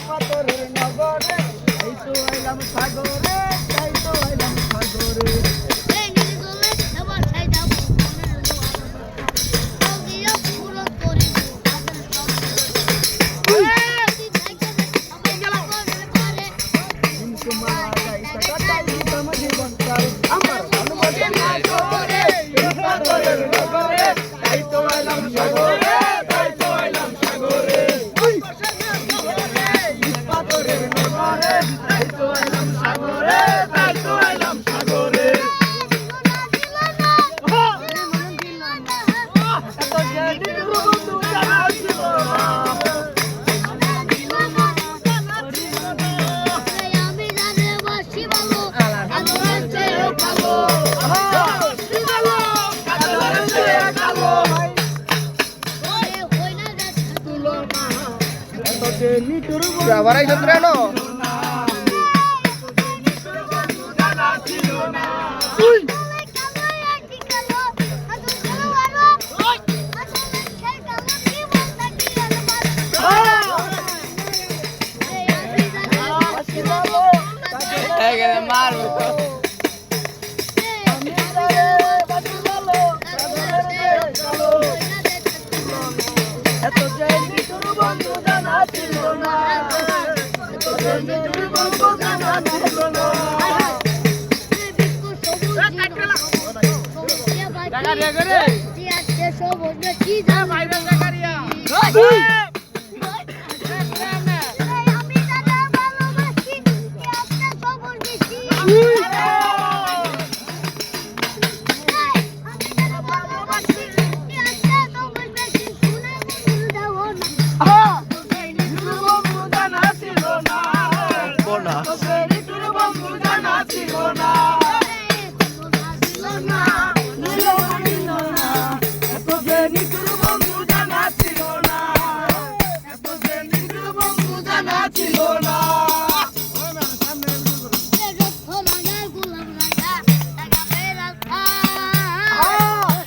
পাথরের নগরে তাই তো আইলাম সাগরে তাই তো আইলাম সাগরে আমার অনুমতি সাগরে পাথরের নগরে তাই তো আইলাম সাগরে তাই তো আইলাম সাগরে পাথরের নগরে তাই তো আইলাম সাগরে তাই তো আইলাম সাগরে এত জানি বন্ধু জানা ছিল না আবার এই সত্রে এলো মারবো এত জানি তোর বন্ধু জানা ছিল না এত জানি তোর বন্ধু জানা ছিল না জায়গা রে